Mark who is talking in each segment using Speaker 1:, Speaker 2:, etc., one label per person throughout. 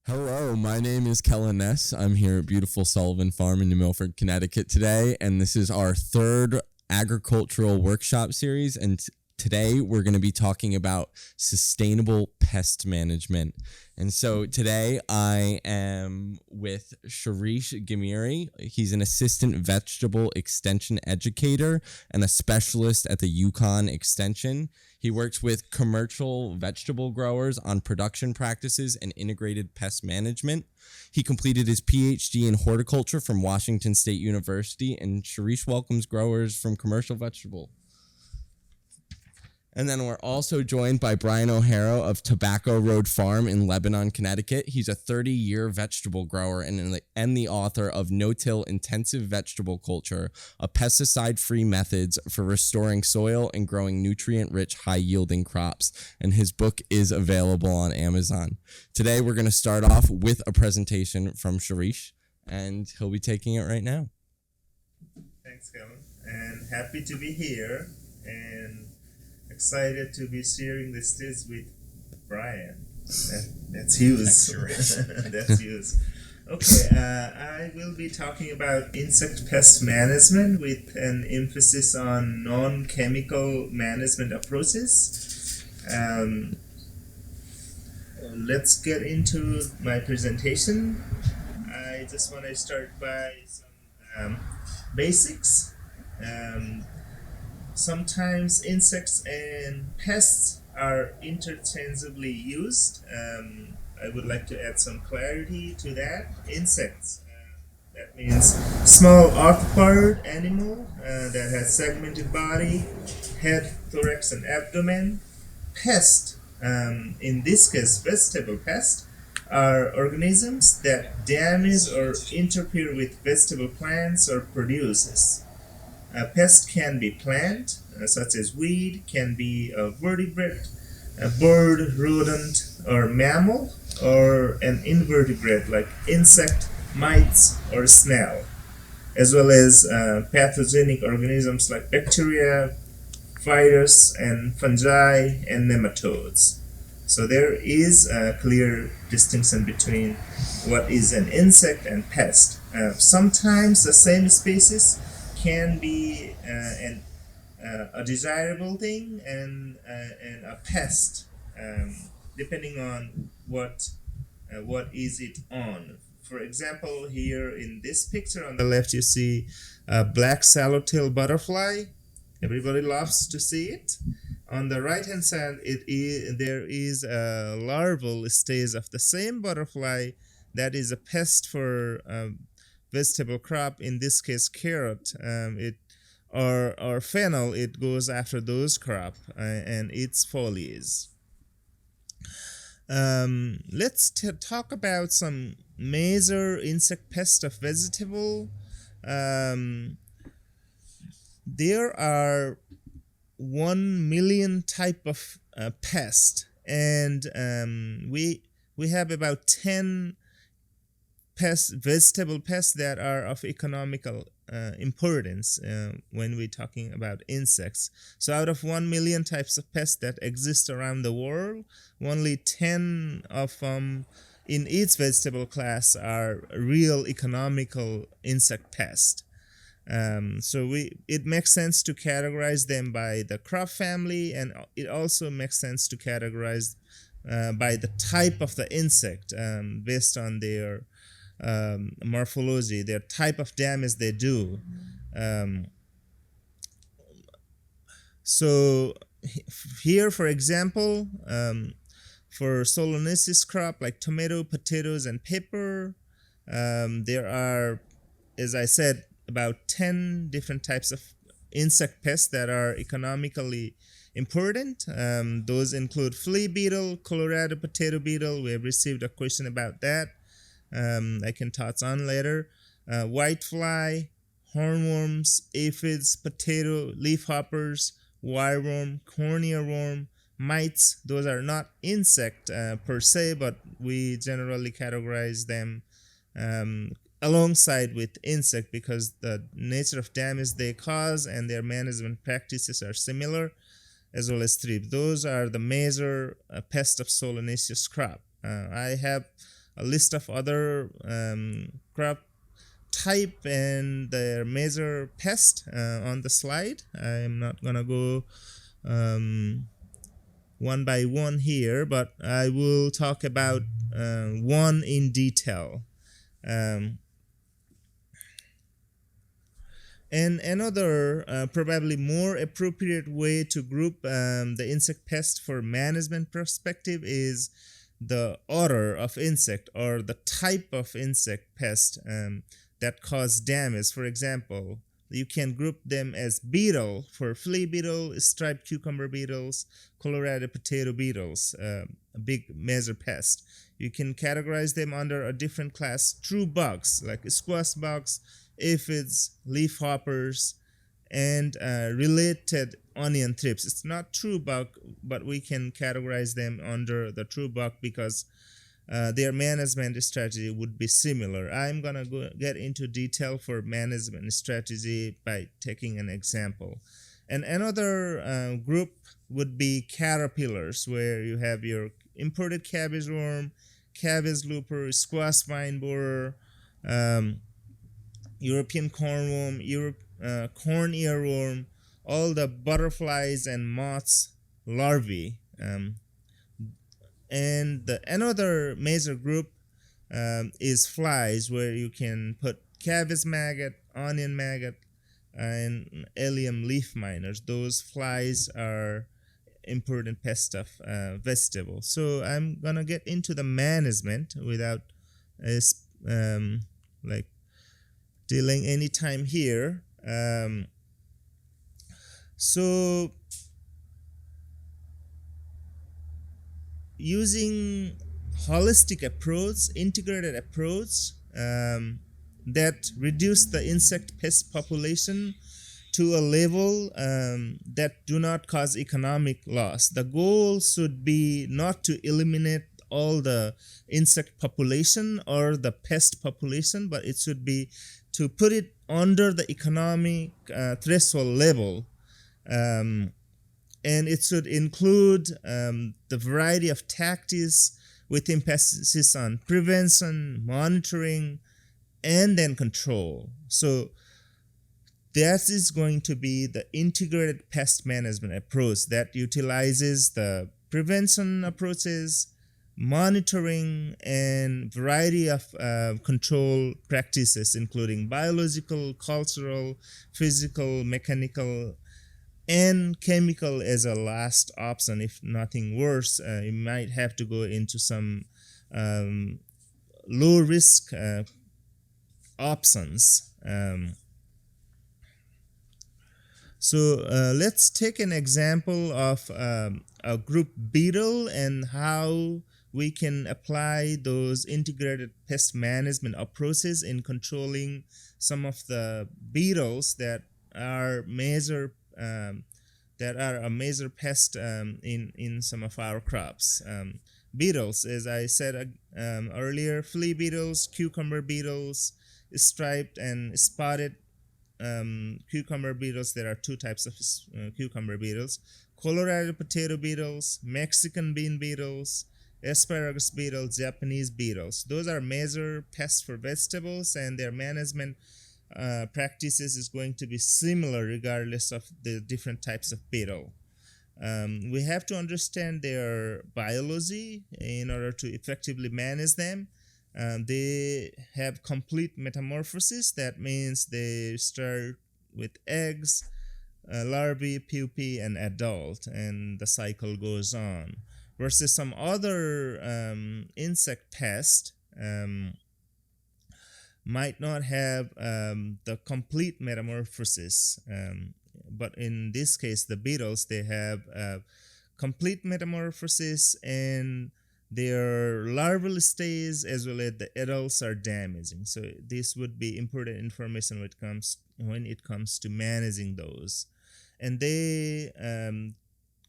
Speaker 1: Hello, my name is Kellen Ness. I'm here at beautiful Sullivan Farm in New Milford, Connecticut today, and this is our third agricultural workshop series. And today we're going to be talking about sustainable pest management. And so today I am with Sharish Gamiri. He's an assistant vegetable extension educator and a specialist at the Yukon Extension. He works with commercial vegetable growers on production practices and integrated pest management. He completed his PhD in horticulture from Washington State University, and Sharish welcomes growers from commercial vegetable. And then we're also joined by Brian O'Hara of Tobacco Road Farm in Lebanon, Connecticut. He's a 30-year vegetable grower and the author of No-Till Intensive Vegetable Culture, a pesticide-free methods for restoring soil and growing nutrient-rich, high-yielding crops. And his book is available on Amazon. Today, we're going to start off with a presentation from Sharish, and he'll be taking it right now.
Speaker 2: Thanks, Kevin. And happy to be here. And excited to be sharing the stage with Brian. That's huge. That's huge. Okay, I will be talking about insect pest management with an emphasis on non-chemical management approaches. Let's get into my presentation. I just want to start by some basics. Sometimes insects and pests are interchangeably used. I would like to add some clarity to that. Insects, that means small arthropod animal that has segmented body, head, thorax, and abdomen. Pest, in this case vegetable pest, are organisms that damage or interfere with vegetable plants or produces. A pest can be plant, such as weed, can be a vertebrate, a bird, rodent, or mammal, or an invertebrate like insect, mites, or snail, as well as pathogenic organisms like bacteria, virus, and fungi, and nematodes. So there is a clear distinction between what is an insect and pest. Sometimes the same species can be a desirable thing and a pest, depending on what is it on. For example, here in this picture on the left, you see a black swallowtail butterfly. Everybody loves to see it. On the right hand side, there is a larval stage of the same butterfly that is a pest for vegetable crop, in this case carrot, or fennel. It goes after those crop and its foliage. Let's talk about some major insect pests of vegetable. There are 1 million type of pest, and we have about 10 vegetable pests that are of economical importance when we're talking about insects. So out of 1 million types of pests that exist around the world, only 10 of them in each vegetable class are real economical insect pests. So it makes sense to categorize them by the crop family, and it also makes sense to categorize by the type of the insect based on their morphology, their type of damage they do. So here, for example, for solanaceous crop like tomato, potatoes, and pepper, there are, as I said, about 10 different types of insect pests that are economically important. Those include flea beetle, Colorado potato beetle. We have received a question about that. I can touch on later. Whitefly, hornworms, aphids, potato, leafhoppers, wireworm, cornea worm, mites. Those are not insect per se, but we generally categorize them alongside with insect because the nature of damage they cause and their management practices are similar, as well as thrips. Those are the major pests of solanaceous crop. I have a list of other crop type and their major pest on the slide. I'm not gonna go one by one here, but I will talk about one in detail. Um, and another, probably more appropriate way to group the insect pest for management perspective is the order of insect or the type of insect pest that cause damage. For example, you can group them as beetle for flea beetle, striped cucumber beetles, Colorado potato beetles, a big major pest. You can categorize them under a different class, true bugs like squash bugs, aphids, leaf hoppers, and related onion thrips. It's not true bug, but we can categorize them under the true bug because their management strategy would be similar. I'm gonna get into detail for management strategy by taking an example. And another group would be caterpillars, where you have your imported cabbage worm, cabbage looper, squash vine borer, European cornworm, corn earworm, all the butterflies and moths larvae. And another major group is flies, where you can put cabbage maggot, onion maggot, and allium leaf miners. Those flies are important pest of vegetables. So I'm gonna get into the management without like dealing any time here. So using holistic approach, integrated approach that reduce the insect pest population to a level that do not cause economic loss. The goal should be not to eliminate all the insect population or the pest population, but it should be to put it under the economic threshold level. And it should include the variety of tactics with emphasis on prevention, monitoring, and then control. So that is going to be the integrated pest management approach that utilizes the prevention approaches, monitoring, and variety of control practices, including biological, cultural, physical, mechanical, and chemical as a last option. If nothing worse, you might have to go into some low risk options. So let's take an example of a group beetle and how we can apply those integrated pest management approaches in controlling some of the beetles that are major a major pest in some of our crops. Beetles, as I said earlier, flea beetles, cucumber beetles, striped and spotted cucumber beetles. There are two types of cucumber beetles: Colorado potato beetles, Mexican bean beetles, asparagus beetles, Japanese beetles. Those are major pests for vegetables, and their management practices is going to be similar regardless of the different types of beetle. We have to understand their biology in order to effectively manage them. They have complete metamorphosis. That means they start with eggs, larvae, pupae, and adult, and the cycle goes on. Versus some other insect pests might not have the complete metamorphosis, but in this case, the beetles, they have complete metamorphosis, and their larval stage as well as the adults are damaging. So this would be important information when it comes to managing those. And they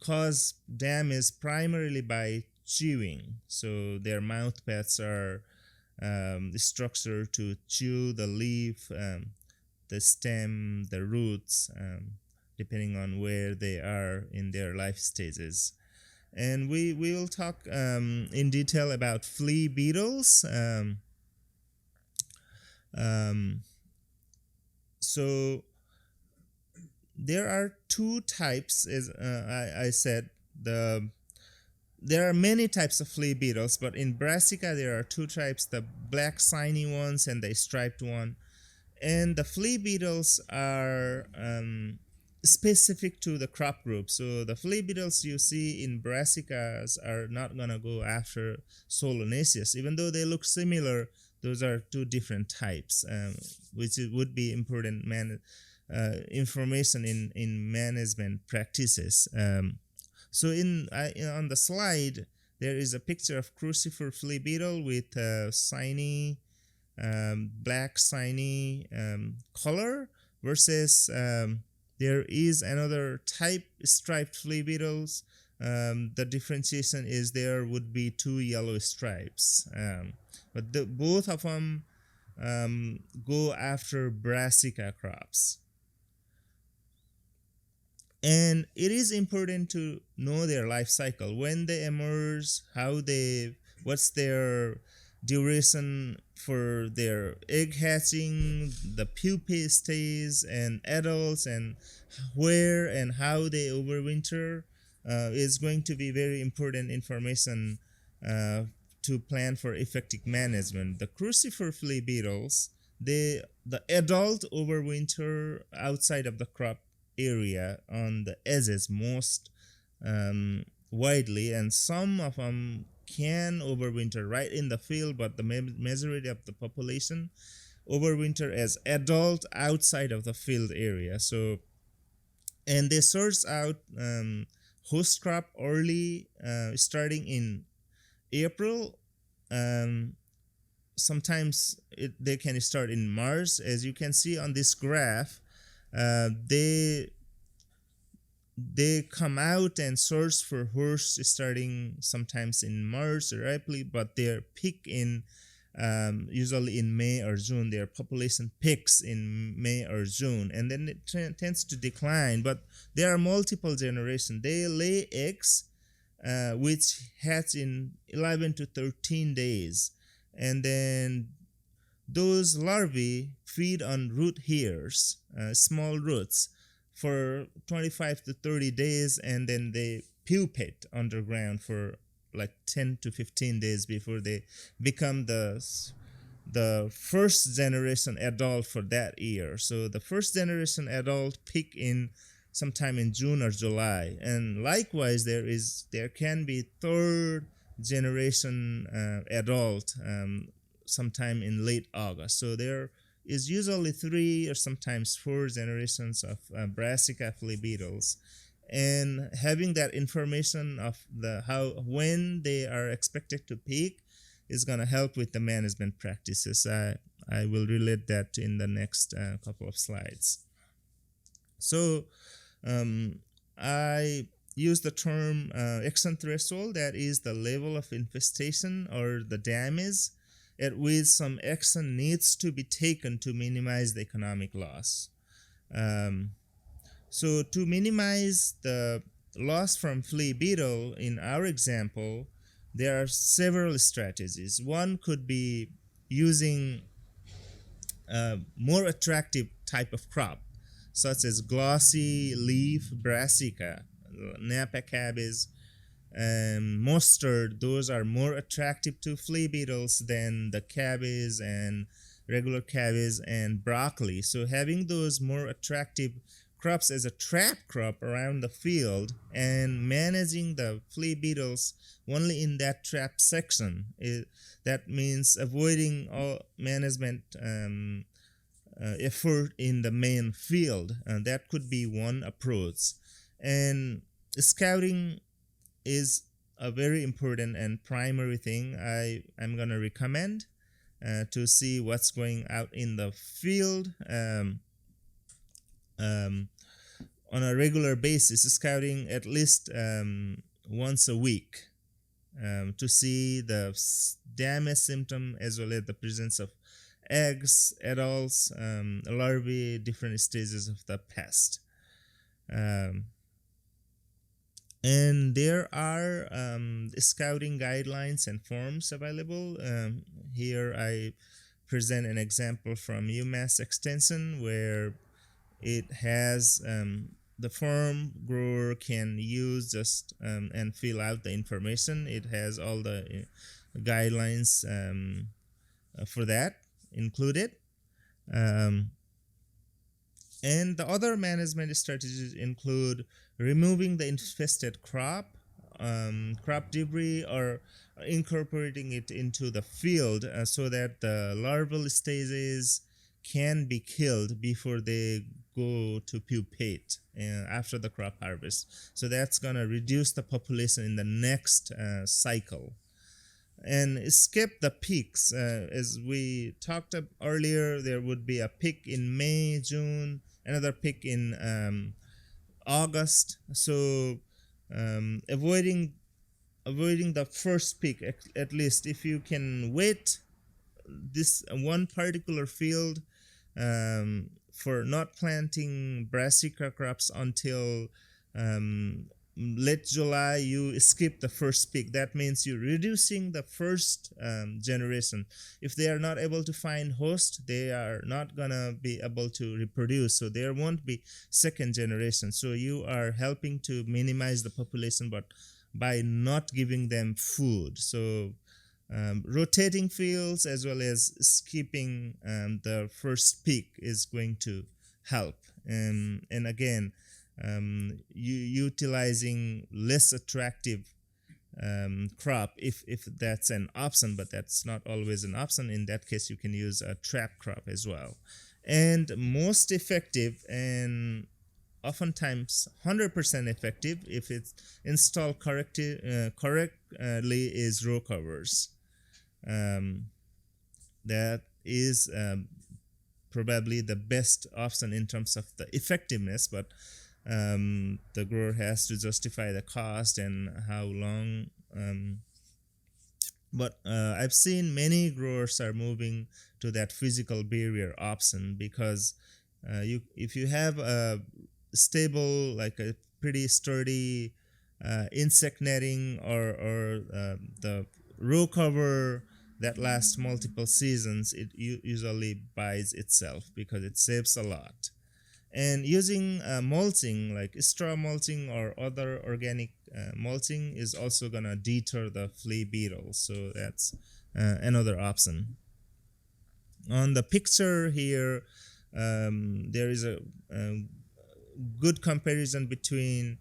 Speaker 2: cause damage primarily by chewing. So their mouth pads are structured to chew the leaf, the stem, the roots, depending on where they are in their life stages. And we will talk in detail about flea beetles. Um, so there are two types, as I said. There are many types of flea beetles, but in Brassica there are two types: the black shiny ones and the striped one. And the flea beetles are specific to the crop group. So the flea beetles you see in brassicas are not gonna go after Solanaceous, even though they look similar. Those are two different types, which would be important information in management practices. So on the slide there is a picture of crucifer flea beetle with shiny black shiny color versus there is another type striped flea beetles. The differentiation is there would be two yellow stripes, but both of them go after brassica crops. And it is important to know their life cycle, when they emerge, what's their duration for their egg hatching, the pupae stage and adults, and where and how they overwinter is going to be very important information to plan for effective management. The crucifer flea beetles, the adult overwinter outside of the crop area on the edges most widely, and some of them can overwinter right in the field, but the majority of the population overwinter as adult outside of the field area. So, and they source out host crop early, starting in April. Sometimes they can start in March. As you can see on this graph, they come out and search for horse starting sometimes in March or April, but their peak in usually in May or June. Their population peaks in May or June, and then it tends to decline. But there are multiple generations. They lay eggs, which hatch in 11 to 13 days, and then those larvae feed on root hairs, small roots, for 25 to 30 days, and then they pupate underground for like 10 to 15 days before they become the first generation adult for that year. So the first generation adult peak in sometime in June or July, and likewise there can be third generation adult sometime in late August. So there is usually 3 or sometimes 4 generations of brassica flea beetles, and having that information of when they are expected to peak is going to help with the management practices. I will relate that in the next couple of slides. So I use the term action threshold, that is the level of infestation or the damage at which some action needs to be taken to minimize the economic loss. So to minimize the loss from flea beetle, in our example, there are several strategies. One could be using a more attractive type of crop, such as glossy leaf brassica, Napa cabbage, mustard. Those are more attractive to flea beetles than the cabbage and regular cabbage and broccoli. So having those more attractive crops as a trap crop around the field and managing the flea beetles only in that trap section, that means avoiding all management effort in the main field. That could be one approach. And scouting is a very important and primary thing I'm going to recommend to see what's going out in the field on a regular basis, scouting at least once a week to see the damage symptom as well as the presence of eggs, adults, larvae, different stages of the pest. And there are scouting guidelines and forms available. Here I present an example from UMass Extension where it has the form grower can use just and fill out the information. It has all the guidelines for that included. Um, and the other management strategies include removing the infested crop debris, or incorporating it into the field so that the larval stages can be killed before they go to pupate after the crop harvest. So that's going to reduce the population in the next cycle. And skip the peaks. As we talked earlier, there would be a peak in May, June, another peak in August. So avoiding the first peak, at least if you can wait this one particular field for not planting brassica crops until late July, you skip the first peak. That means you're reducing the first generation. If they are not able to find host, they are not gonna be able to reproduce. So there won't be second generation. So you are helping to minimize the population, but by not giving them food. So rotating fields as well as skipping the first peak is going to help. And again, utilizing less attractive crop if that's an option, but that's not always an option. In that case, you can use a trap crop as well. And most effective and oftentimes 100% effective if it's installed correctly is row covers. That is probably the best option in terms of the effectiveness, but the grower has to justify the cost and how long. But I've seen many growers are moving to that physical barrier option because if you have a stable, like a pretty sturdy insect netting or the row cover that lasts multiple seasons, it usually buys itself because it saves a lot. And using mulching like straw mulching or other organic mulching is also gonna deter the flea beetles, so that's another option. On the picture here, there is a good comparison between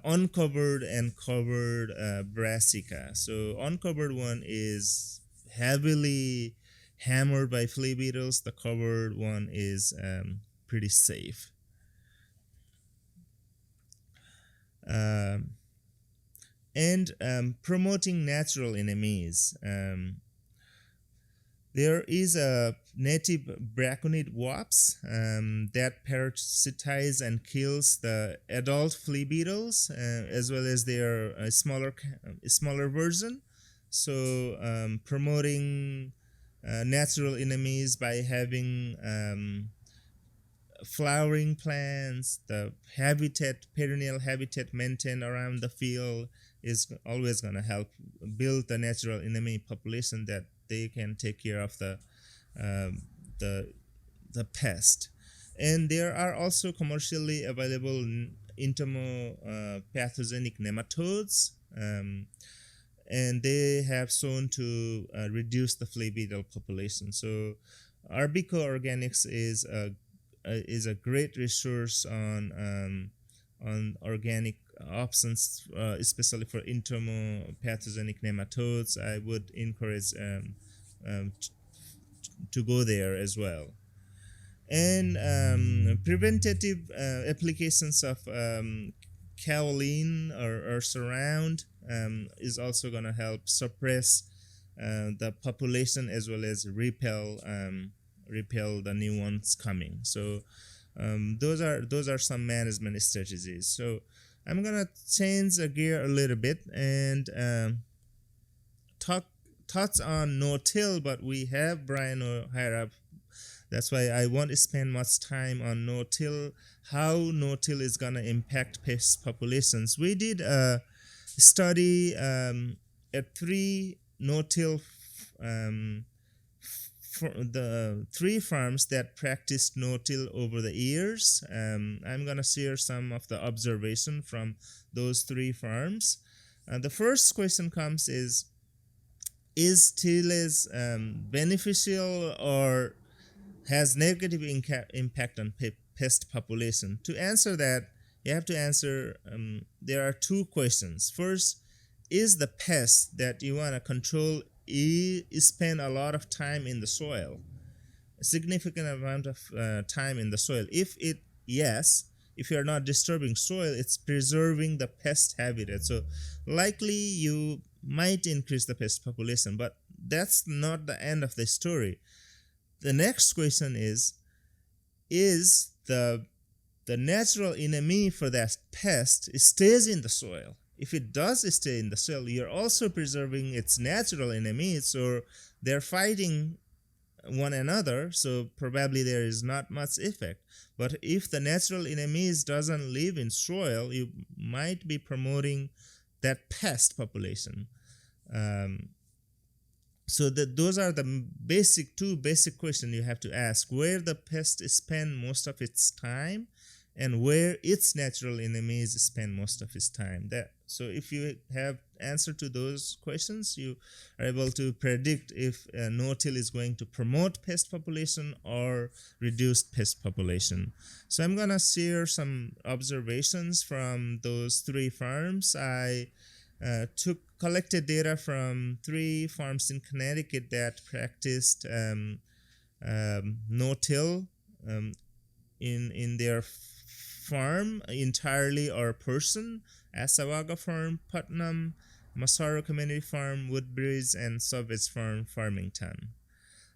Speaker 2: uncovered and covered brassica. So uncovered one is heavily hammered by flea beetles. The covered one is pretty safe. And promoting natural enemies. There is a native braconid wasp that parasitize and kills the adult flea beetles as well as their smaller version. So promoting natural enemies by having flowering plants, the perennial habitat maintained around the field is always going to help build the natural enemy population that they can take care of the pest. And there are also commercially available entomopathogenic nematodes, and they have shown to reduce the flea beetle population. So Arbico Organics is a great resource on organic options, especially for entomopathogenic nematodes. I would encourage to go there as well. And preventative applications of kaolin or surround is also going to help suppress the population as well as repel the new ones coming. So those are some management strategies. So I'm gonna change the gear a little bit and touch on no-till, but we have Brian O'Hara That's why I won't spend much time on no-till, how no-till is gonna impact pest populations. We did a study at three no-till for the three farms that practiced no-till over the years. I'm gonna share some of the observation from those three farms. The first question comes is tillage beneficial or has negative impact on pest population? To answer that, you have to answer there are two questions. First, is the pest that you want to control spend a lot of time in the soil, a significant amount of time in the soil? Yes, if you are not disturbing soil, it's preserving the pest habitat, so likely you might increase the pest population. But that's not the end of the story. The next question is the natural enemy for that pest stays in the soil? If it does stay in the soil, you're also preserving its natural enemies, or they're fighting one another, so probably there is not much effect. But if the natural enemies doesn't live in soil, you might be promoting that pest population. So those are the two basic questions you have to ask: where the pest spend most of its time, and where its natural enemies spend most of its time. So if you have answer to those questions, you are able to predict if no-till is going to promote pest population or reduce pest population. So I'm gonna share some observations from those three farms. I collected data from three farms in Connecticut that practiced no-till in their farm entirely or person: Asawaga Farm, Putnam, Massaro Community Farm, Woodbridge, and Savage Farm, Farmington.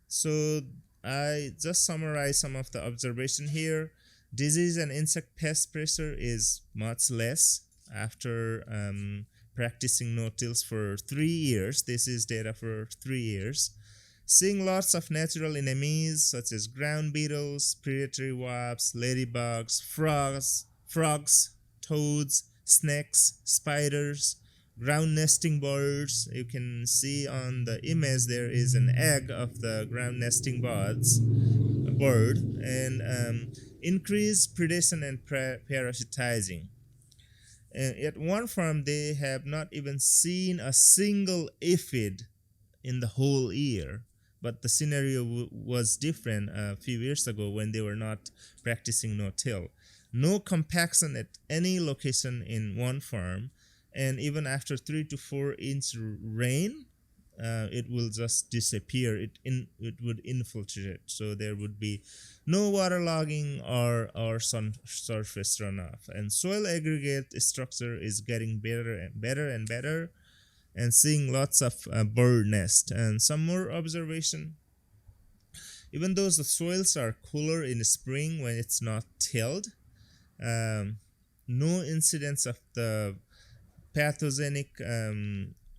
Speaker 2: So I just summarize some of the observation here. Disease and insect pest pressure is much less after practicing no-tills for 3 years. This is data for 3 years. Seeing lots of natural enemies such as ground beetles, predatory wasps, ladybugs, frogs, toads, snakes, spiders, ground nesting birds. You can see on the image there is an egg of the ground nesting bird, and increased predation and parasitizing. At one farm, they have not even seen a single aphid in the whole year. But the scenario was different a few years ago when they were not practicing no-till. No compaction at any location in one farm, and even after 3 to 4 inch rain, it will just disappear. It would infiltrate, so there would be no waterlogging or surface runoff. And soil aggregate structure is getting better and better, and seeing lots of bird nest. And some more observation: even though the soils are cooler in the spring when it's not tilled, no incidence of the pathogenic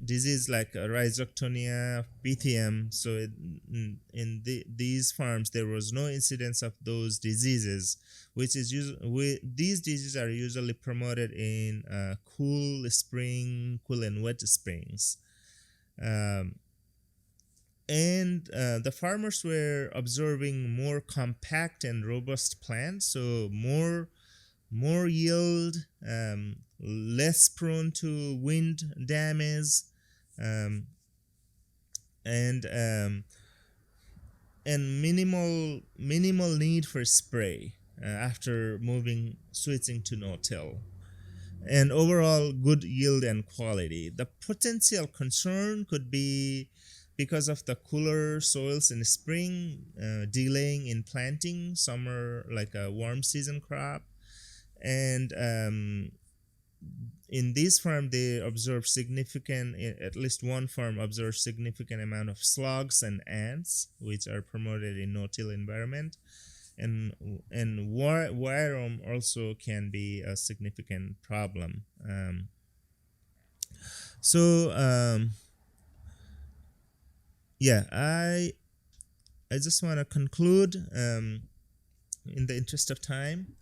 Speaker 2: disease like rhizoctonia, PTM. So these farms, there was no incidence of those diseases, which is these diseases are usually promoted in cool and wet springs. And the farmers were observing more compact and robust plants, so more yield, less prone to wind damage, and minimal need for spray after switching to no-till, and overall good yield and quality. The potential concern could be because of the cooler soils in the spring, delaying in planting summer, like a warm season crop. And in this farm, they observed at least one farm observed significant amount of slugs and ants, which are promoted in no-till environment. And wireworm also can be a significant problem. Yeah, I just want to conclude in the interest of time.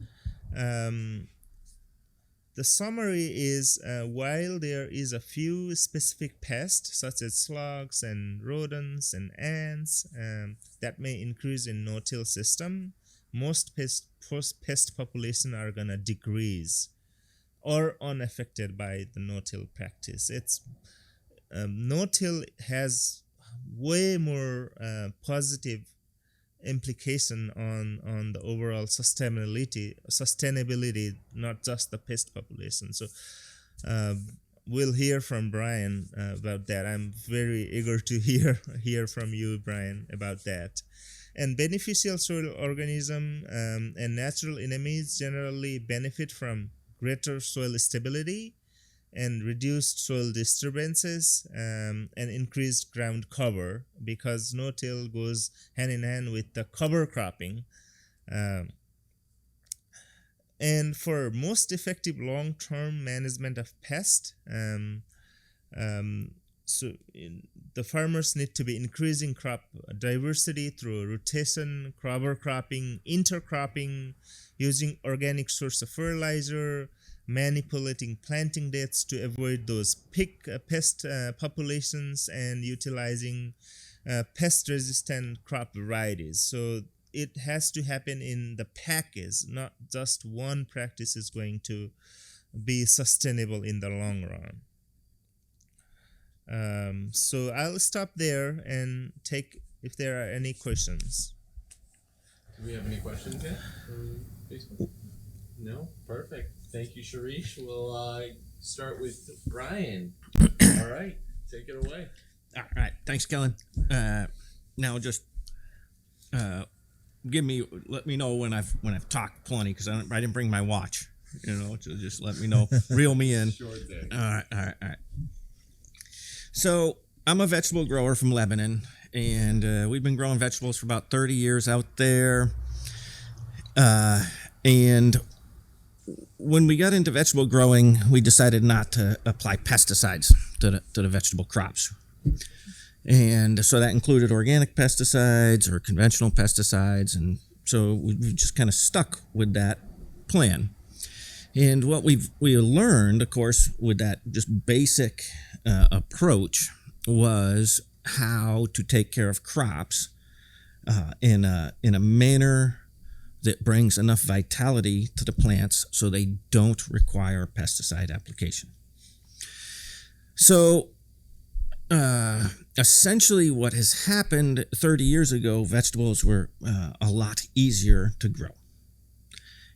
Speaker 2: The summary is while there is a few specific pests such as slugs and rodents and ants that may increase in no-till system, most pest population are gonna decrease or unaffected by the no-till practice. It's no-till has way more positive implication on the overall sustainability, not just the pest population. So we'll hear from Brian about that. I'm very eager to hear from you, Brian, about that. And beneficial soil organism and natural enemies generally benefit from greater soil stability and reduced soil disturbances and increased ground cover, because no-till goes hand in hand with the cover cropping. And for most effective long-term management of pest, the farmers need to be increasing crop diversity through rotation, cover cropping, intercropping, using organic source of fertilizer, manipulating planting dates to avoid those pest populations, and utilizing pest-resistant crop varieties. So it has to happen in the package, not just one practice is going to be sustainable in the long run. So I'll stop there and take if there are any questions.
Speaker 1: Do we have any questions yet from Facebook? No? Perfect. Thank you, Sharish. We'll start with Brian. All right, take it away.
Speaker 3: All right, thanks, Kellen. Now just let me know when I've talked plenty, because I didn't bring my watch. So just let me know, reel me in.
Speaker 1: Sure thing.
Speaker 3: All right. So I'm a vegetable grower from Lebanon, and we've been growing vegetables for about 30 years out there. And when we got into vegetable growing, we decided not to apply pesticides to the vegetable crops. And so that included organic pesticides or conventional pesticides. And so we just kind of stuck with that plan. And what we learned, of course, with that just basic approach was how to take care of crops in a manner that brings enough vitality to the plants so they don't require pesticide application. So essentially what has happened 30 years ago, vegetables were a lot easier to grow,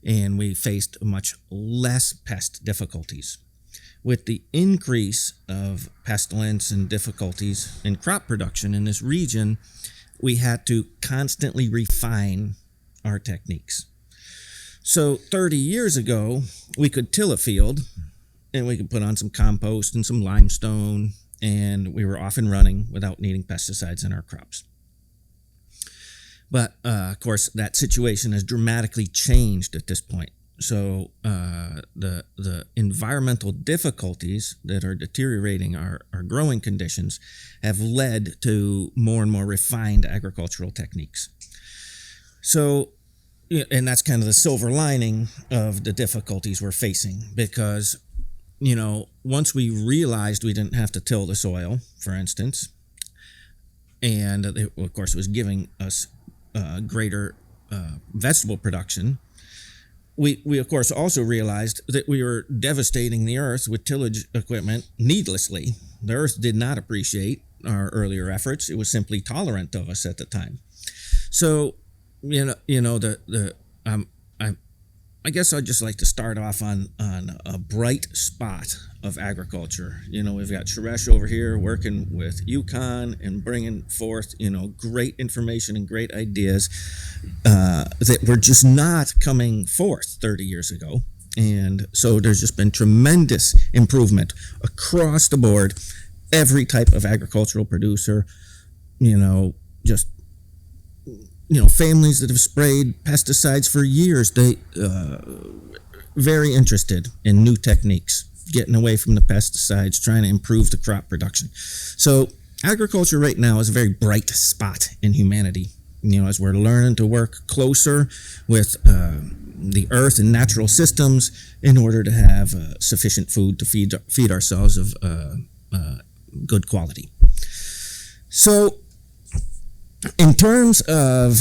Speaker 3: and we faced much less pest difficulties. With the increase of pestilence and difficulties in crop production in this region, we had to constantly refine our techniques. So 30 years ago, we could till a field and we could put on some compost and some limestone, and we were off and running without needing pesticides in our crops. But of course, that situation has dramatically changed at this point. So the environmental difficulties that are deteriorating our growing conditions have led to more and more refined agricultural techniques. So, and that's kind of the silver lining of the difficulties we're facing, because, once we realized we didn't have to till the soil, for instance, and of course it was giving us greater vegetable production, we of course also realized that we were devastating the earth with tillage equipment needlessly. The earth did not appreciate our earlier efforts. It was simply tolerant of us at the time. So, I guess I'd just like to start off on a bright spot of agriculture. We've got Suresh over here working with Yukon and bringing forth, great information and great ideas that were just not coming forth 30 years ago. And so there's just been tremendous improvement across the board. Every type of agricultural producer, families that have sprayed pesticides for years, they very interested in new techniques, getting away from the pesticides, trying to improve the crop production. So agriculture right now is a very bright spot in humanity. as we're learning to work closer with the earth and natural systems in order to have sufficient food to feed ourselves of good quality. So, in terms of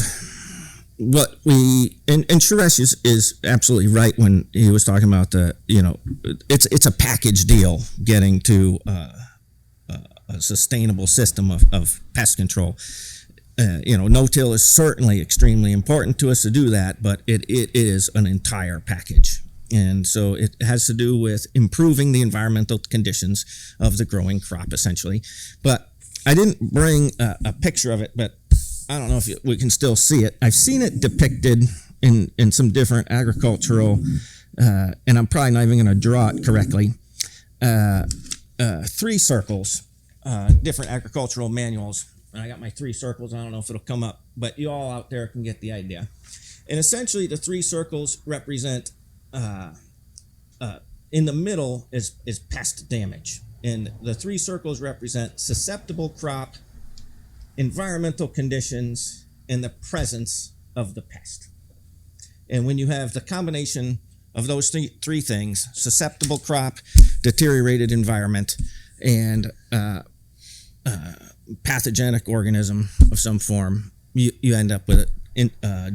Speaker 3: what and Suresh is absolutely right when he was talking about it's a package deal getting to a sustainable system of pest control. No-till is certainly extremely important to us to do that, but it is an entire package. And so it has to do with improving the environmental conditions of the growing crop, essentially. But I didn't bring a picture of it, but I don't know if we can still see it. I've seen it depicted in some different agricultural, and I'm probably not even going to draw it correctly, 3 circles, different agricultural manuals. And I got my 3 circles. I don't know if it'll come up, but you all out there can get the idea. And essentially, the 3 circles represent, in the middle is pest damage. And the 3 circles represent susceptible crop, environmental conditions, and the presence of the pest. And when you have the combination of those three things, susceptible crop, deteriorated environment, and pathogenic organism of some form, you end up with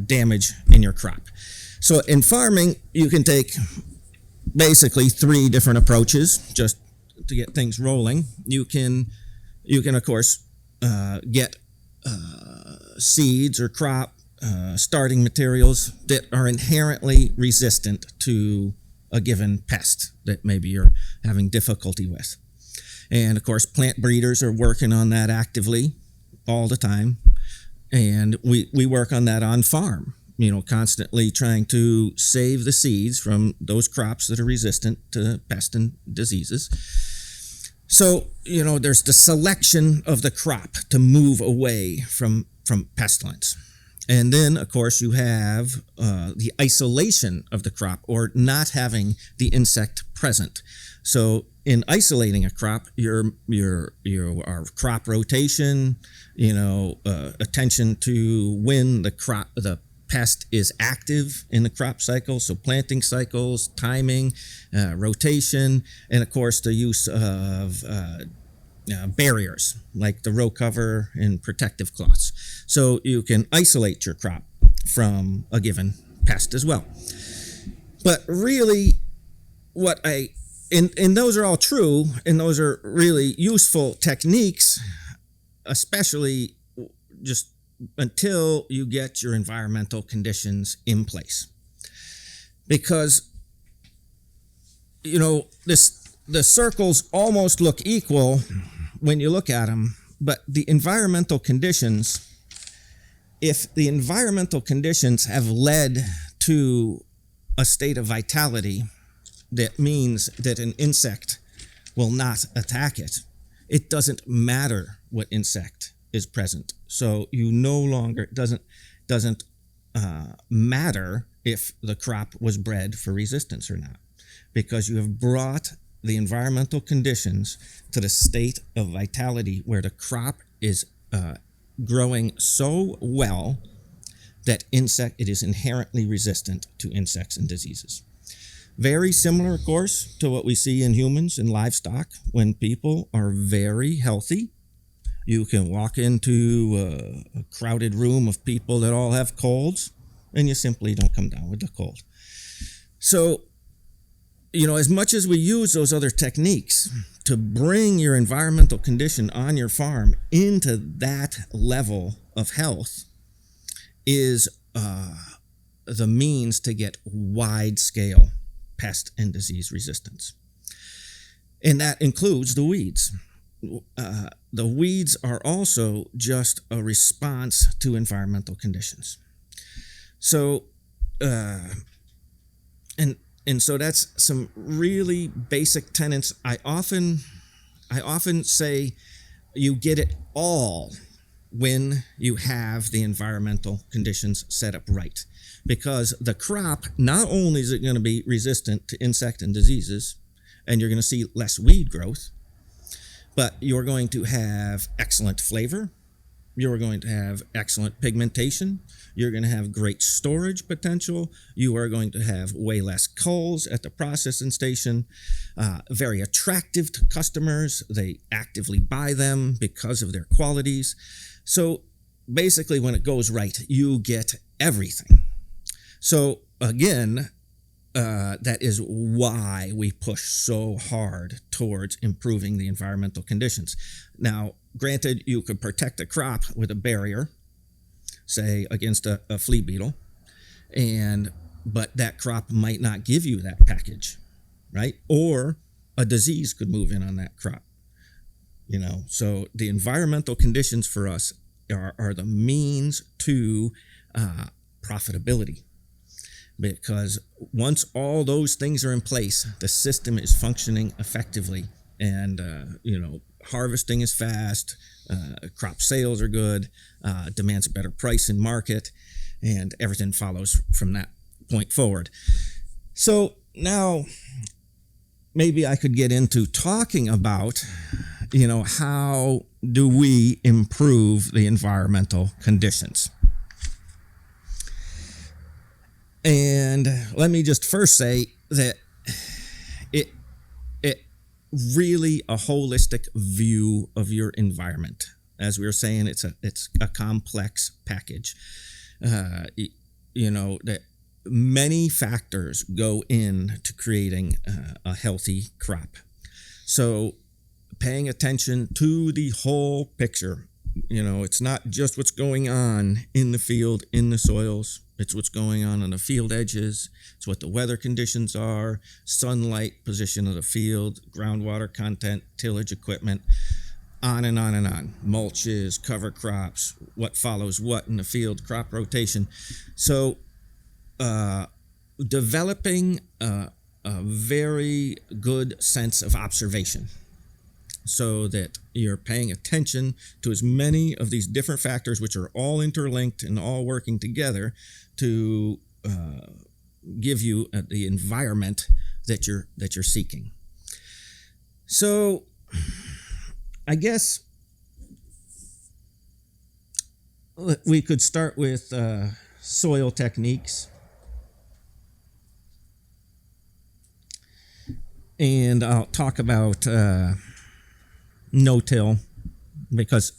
Speaker 3: damage in your crop. So in farming, you can take basically 3 different approaches just to get things rolling. You can of course get seeds or crop starting materials that are inherently resistant to a given pest that maybe you're having difficulty with. And of course, plant breeders are working on that actively all the time. And we work on that on farm, constantly trying to save the seeds from those crops that are resistant to pests and diseases. So, there's the selection of the crop to move away from pestilence. And then, of course, you have the isolation of the crop, or not having the insect present. So in isolating a crop, your crop rotation, attention to when the pest is active in the crop cycle, so planting cycles, timing, rotation, and of course the use of barriers like the row cover and protective cloths. So you can isolate your crop from a given pest as well. But really, and those are all true, and those are really useful techniques, especially just until you get your environmental conditions in place. Because, the circles almost look equal when you look at them, but the environmental conditions, if the environmental conditions have led to a state of vitality, that means that an insect will not attack it. It doesn't matter what insect is present. So it doesn't matter if the crop was bred for resistance or not, because you have brought the environmental conditions to the state of vitality where the crop is growing so well that it is inherently resistant to insects and diseases. Very similar, of course, to what we see in humans and livestock. When people are very healthy, you can walk into a crowded room of people that all have colds, and you simply don't come down with the cold. So, as much as we use those other techniques to bring your environmental condition on your farm into that level of health, is the means to get wide-scale pest and disease resistance. And that includes the weeds. The weeds are also just a response to environmental conditions. So, and so that's some really basic tenets. I often say you get it all when you have the environmental conditions set up right. Because the crop, not only is it going to be resistant to insect and diseases, and you're going to see less weed growth, but you're going to have excellent flavor, You're going to have excellent pigmentation. You're going to have great storage potential. You are going to have way less culls at the processing station. Very attractive to customers. They actively buy them because of their qualities. So basically, when it goes right, you get everything. So again, that is why we push so hard towards improving the environmental conditions. Now, granted, you could protect a crop with a barrier, say against a flea beetle, but that crop might not give you that package, right? Or a disease could move in on that crop. So the environmental conditions for us are the means to profitability. Because once all those things are in place, the system is functioning effectively, and harvesting is fast, crop sales are good, demands a better price in market, and everything follows from that point forward. So now maybe I could get into talking about, how do we improve the environmental conditions? And let me just first say that it really a holistic view of your environment. As we were saying, it's a complex package. That many factors go into creating a healthy crop. So paying attention to the whole picture. It's not just what's going on in the field, in the soils. It's what's going on the field edges. It's what the weather conditions are, sunlight, position of the field, groundwater content, tillage equipment, on and on and on. Mulches, cover crops, what follows what in the field, crop rotation. So developing a very good sense of observation, so that you're paying attention to as many of these different factors, which are all interlinked and all working together to give you the environment that you're seeking. So I guess we could start with soil techniques. And I'll talk about no-till, because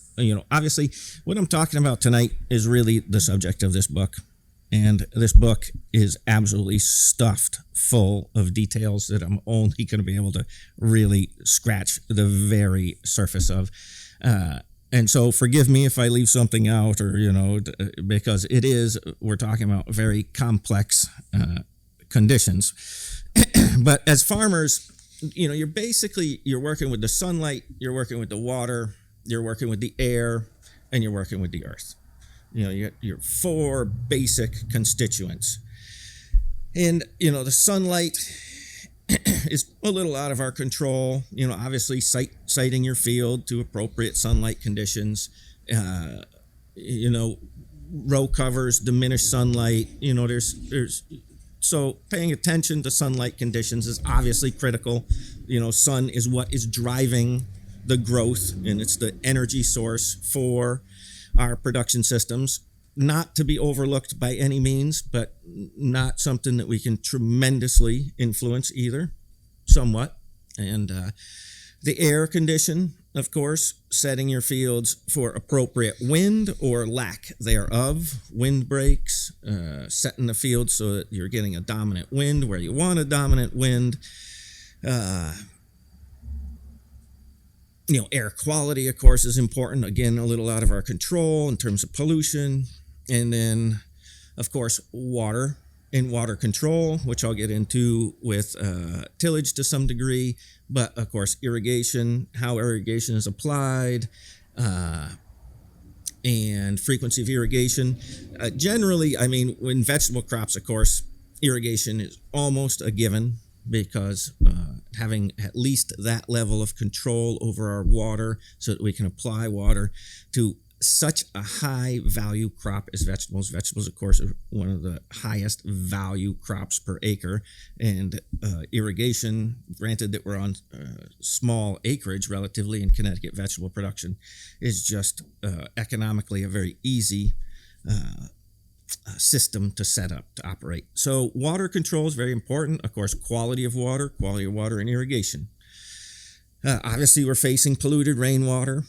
Speaker 3: obviously what I'm talking about tonight is really the subject of this book, and this book is absolutely stuffed full of details that I'm only going to be able to really scratch the very surface of, and so forgive me if I leave something out, or because we're talking about very complex conditions. But as farmers, you're working with the sunlight, you're working with the water, you're working with the air, and you're working with the earth. Your four basic constituents. And, the sunlight is a little out of our control. Obviously siting your field to appropriate sunlight conditions. Row covers, diminished sunlight. So paying attention to sunlight conditions is obviously critical. Sun is what is driving the growth, and it's the energy source for our production systems. Not to be overlooked by any means, but not something that we can tremendously influence either, somewhat. And the air condition, of course, setting your fields for appropriate wind or lack thereof, wind breaks, setting the field so that you're getting a dominant wind where you want a dominant wind. Air quality, of course, is important. Again, a little out of our control in terms of pollution. And then, of course, water and water control, which I'll get into with tillage to some degree. But, of course, irrigation, how irrigation is applied, and frequency of irrigation. Generally, in vegetable crops, of course, irrigation is almost a given, because having at least that level of control over our water so that we can apply water to such a high value crop as vegetables. Vegetables, of course, are one of the highest value crops per acre. And irrigation, granted that we're on small acreage relatively in Connecticut, vegetable production is just economically a very easy system to set up, to operate. So water control is very important. Of course, quality of water and irrigation. Obviously, we're facing polluted rainwater,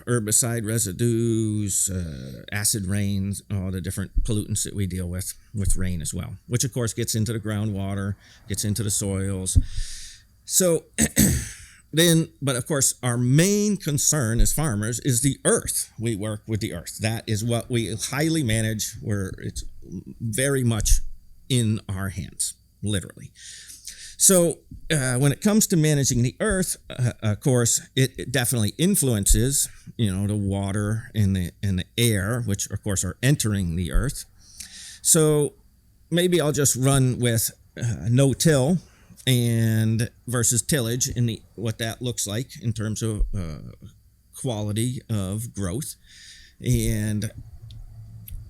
Speaker 3: herbicide residues, acid rains, all the different pollutants that we deal with rain as well, which of course gets into the groundwater, gets into the soils. So but of course, our main concern as farmers is the earth. We work with the earth. That is what we highly manage, where it's very much in our hands, literally. So when it comes to managing the earth, of course, it definitely influences, the water and the air, which of course are entering the earth. So maybe I'll just run with no-till and versus tillage in what that looks like in terms of quality of growth. And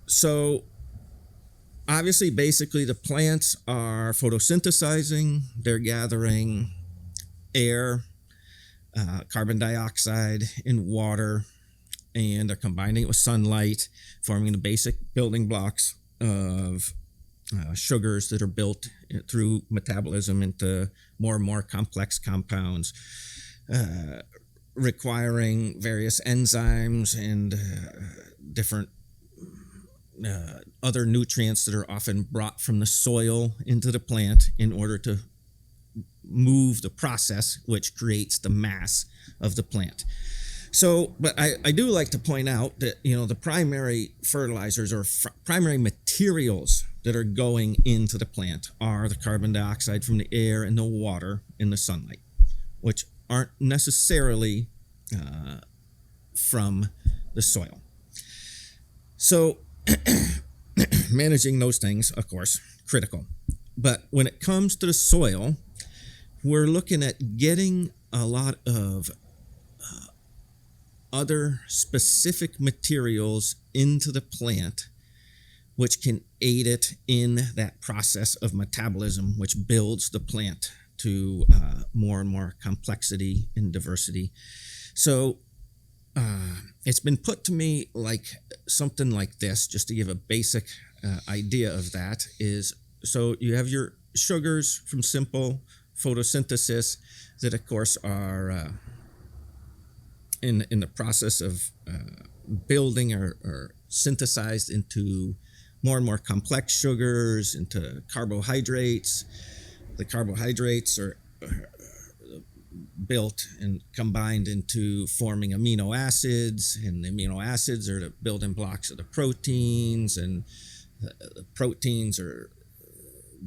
Speaker 3: so obviously, basically, the plants are photosynthesizing. They're gathering air, carbon dioxide, and water, and they're combining it with sunlight, forming the basic building blocks of sugars that are built through metabolism into more and more complex compounds, requiring various enzymes and different other nutrients that are often brought from the soil into the plant in order to move the process which creates the mass of the plant. So, but I do like to point out that, the primary fertilizers or primary materials that are going into the plant are the carbon dioxide from the air and the water and the sunlight, which aren't necessarily from the soil. So, managing those things, of course, critical. But when it comes to the soil, we're looking at getting a lot of other specific materials into the plant, which can aid it in that process of metabolism, which builds the plant to more and more complexity and diversity. So it's been put to me like something like this, just to give a basic idea of that, is so you have your sugars from simple photosynthesis that, of course, are in the process of building or synthesized into more and more complex sugars, into carbohydrates. The carbohydrates are built and combined into forming amino acids, and the amino acids are the building blocks of the proteins, and the proteins are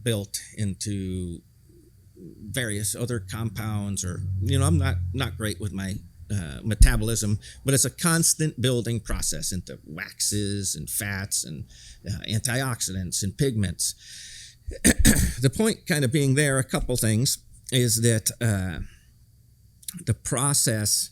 Speaker 3: built into various other compounds. Or I'm not great with my metabolism, but it's a constant building process into waxes and fats and antioxidants and pigments. The point kind of being there, a couple things, is that the process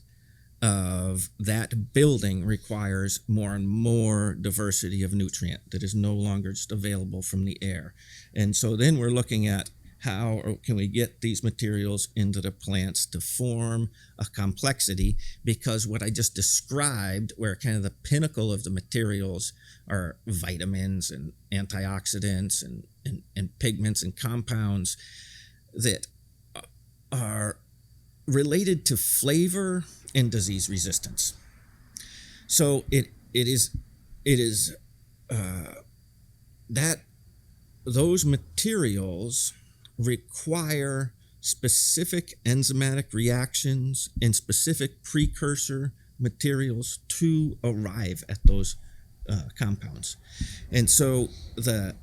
Speaker 3: of that building requires more and more diversity of nutrient that is no longer just available from the air. And so then we're looking at how can we get these materials into the plants to form a complexity, because what I just described, where kind of the pinnacle of the materials are vitamins and antioxidants and pigments and compounds that are related to flavor and disease resistance. So it is that those materials require specific enzymatic reactions and specific precursor materials to arrive at those compounds. And so the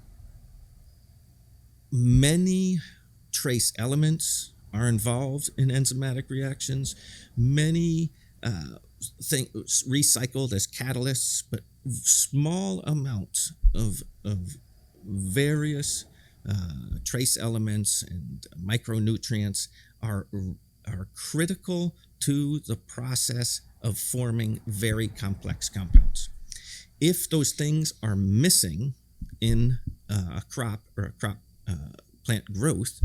Speaker 3: many trace elements are involved in enzymatic reactions. Many things recycled as catalysts, but small amounts of various trace elements and micronutrients are critical to the process of forming very complex compounds. If those things are missing in a crop or a crop plant growth,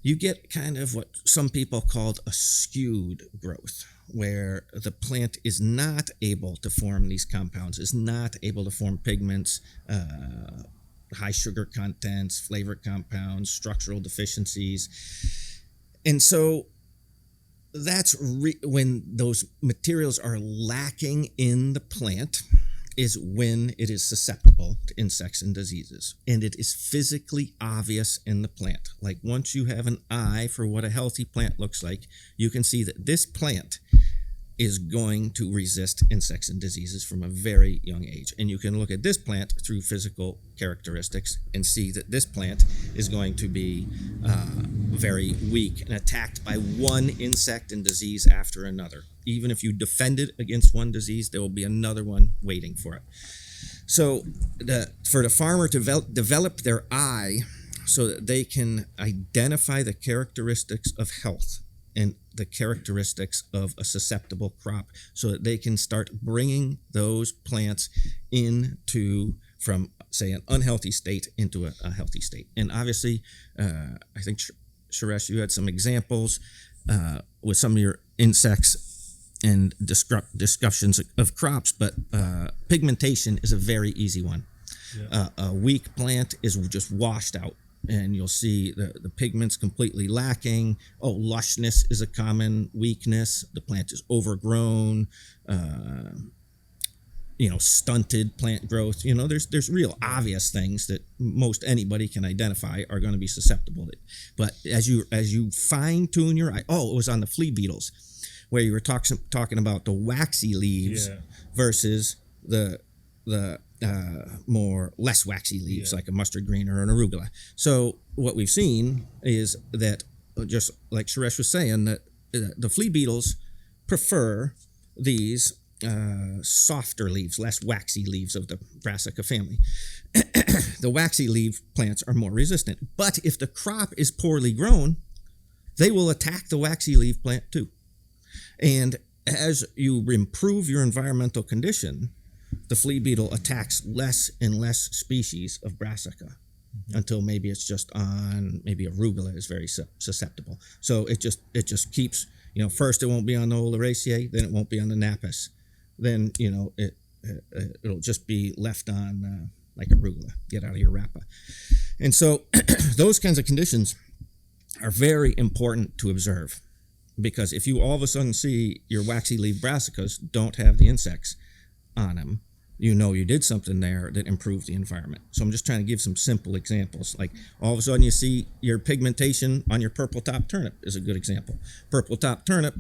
Speaker 3: you get kind of what some people called a skewed growth, where the plant is not able to form these compounds, is not able to form pigments, high sugar contents, flavor compounds, structural deficiencies. And so that's when those materials are lacking in the plant is when it is susceptible to insects and diseases. And it is physically obvious in the plant. Like once you have an eye for what a healthy plant looks like, you can see that this plant is going to resist insects and diseases from a very young age. And you can look at this plant through physical characteristics and see that this plant is going to be very weak and attacked by one insect and disease after another. Even if you defend it against one disease, there will be another one waiting for it. So for the farmer to develop their eye so that they can identify the characteristics of health and the characteristics of a susceptible crop so that they can start bringing those plants from, say, an unhealthy state into a healthy state. And obviously, I think, Suresh, you had some examples with some of your insects and discussions of crops, but pigmentation is a very easy one. Yeah. A weak plant is just washed out, and you'll see the pigments completely lacking. Lushness is a common weakness. The plant is overgrown, stunted plant growth. There's real obvious things that most anybody can identify are going to be susceptible to. But as you fine tune your eye, it was on the flea beetles, where you were talking about the waxy leaves versus the less waxy leaves, like a mustard green or an arugula. So what we've seen is that, just like Suresh was saying, that the flea beetles prefer these softer leaves, less waxy leaves of the Brassica family. The waxy leaf plants are more resistant. But if the crop is poorly grown, they will attack the waxy leaf plant too. And as you improve your environmental condition, the flea beetle attacks less and less species of Brassica until maybe it's just on, maybe arugula is very susceptible. So it just keeps, first it won't be on the Oleracea, then it won't be on the Napus. Then, it'll just be left on like arugula, get out of your rapa. And so those kinds of conditions are very important to observe, because if you all of a sudden see your waxy leaf brassicas don't have the insects on them, you did something there that improved the environment. So I'm just trying to give some simple examples. Like all of a sudden you see your pigmentation on your purple top turnip is a good example. Purple top turnip,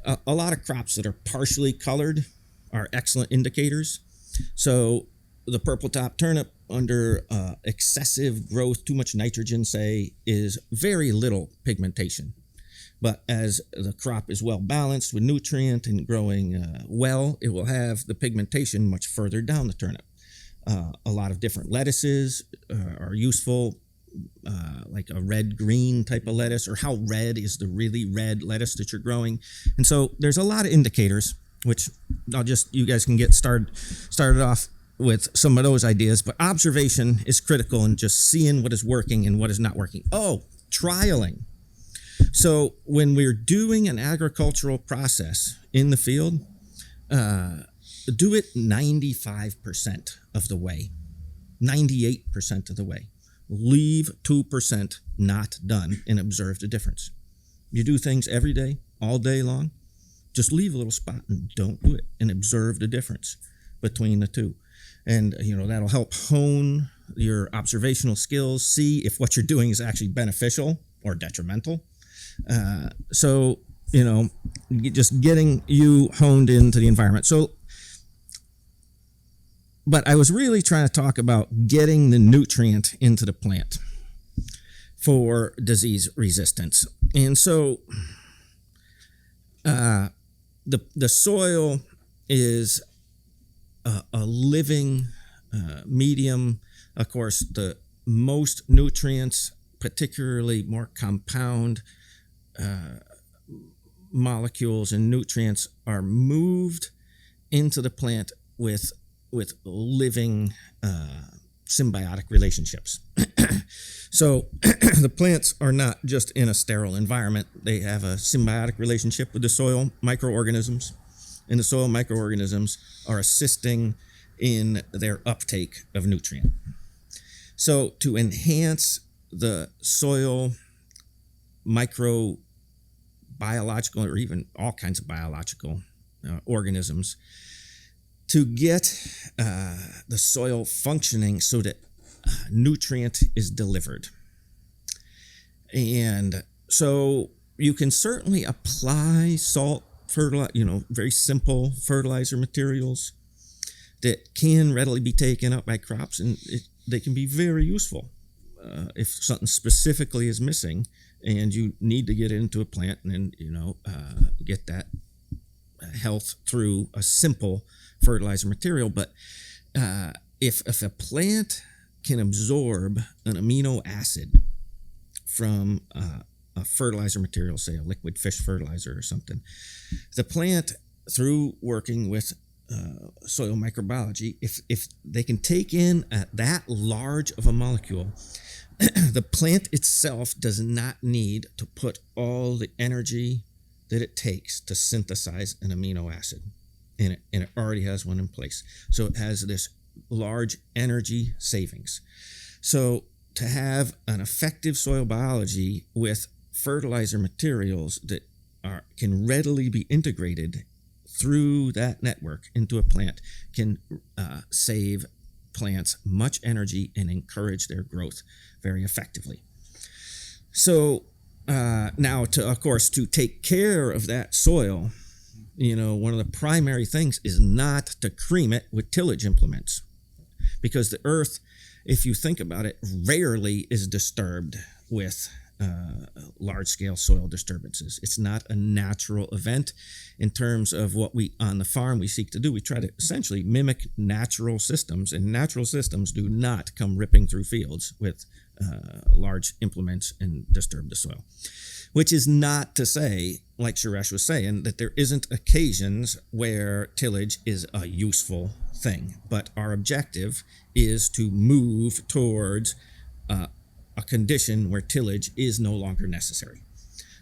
Speaker 3: a lot of crops that are partially colored are excellent indicators. So the purple top turnip under excessive growth, too much nitrogen, say, is very little pigmentation. But as the crop is well balanced with nutrient and growing well, it will have the pigmentation much further down the turnip. A lot of different lettuces are useful, like a red-green type of lettuce, or how red is the really red lettuce that you're growing. And so there's a lot of indicators, which you guys can get started off with some of those ideas. But observation is critical in just seeing what is working and what is not working. Trialing. So when we're doing an agricultural process in the field, do it 95% of the way, 98% of the way. Leave 2% not done and observe the difference. You do things every day, all day long, just leave a little spot and don't do it and observe the difference between the two. And, that'll help hone your observational skills, see if what you're doing is actually beneficial or detrimental. Just getting you honed into the environment. But I was really trying to talk about getting the nutrient into the plant for disease resistance. And so the soil is a living medium. Of course, the most nutrients, particularly more compound molecules and nutrients are moved into the plant with living symbiotic relationships. So the plants are not just in a sterile environment. They have a symbiotic relationship with the soil microorganisms, and the soil microorganisms are assisting in their uptake of nutrient. So to enhance the soil microbiological, or even all kinds of biological organisms, to get the soil functioning so that nutrient is delivered. And so you can certainly apply salt, very simple fertilizer materials that can readily be taken up by crops, and they can be very useful if something specifically is missing and you need to get into a plant and get that health through a simple fertilizer material. But if a plant can absorb an amino acid from a fertilizer material, say a liquid fish fertilizer or something, the plant, through working with soil microbiology, if they can take in that large of a molecule, the plant itself does not need to put all the energy that it takes to synthesize an amino acid, and it already has one in place. So it has this large energy savings. So to have an effective soil biology with fertilizer materials that can readily be integrated through that network into a plant can save plants much energy and encourage their growth very effectively. So now, to take care of that soil, one of the primary things is not to cream it with tillage implements, because the earth, if you think about it, rarely is disturbed with large-scale soil disturbances. It's not a natural event in terms of what we on the farm we seek to do. We try to essentially mimic natural systems, and natural systems do not come ripping through fields with large implements and disturb the soil. Which is not to say, like Suresh was saying, that there isn't occasions where tillage is a useful thing, but our objective is to move towards a condition where tillage is no longer necessary.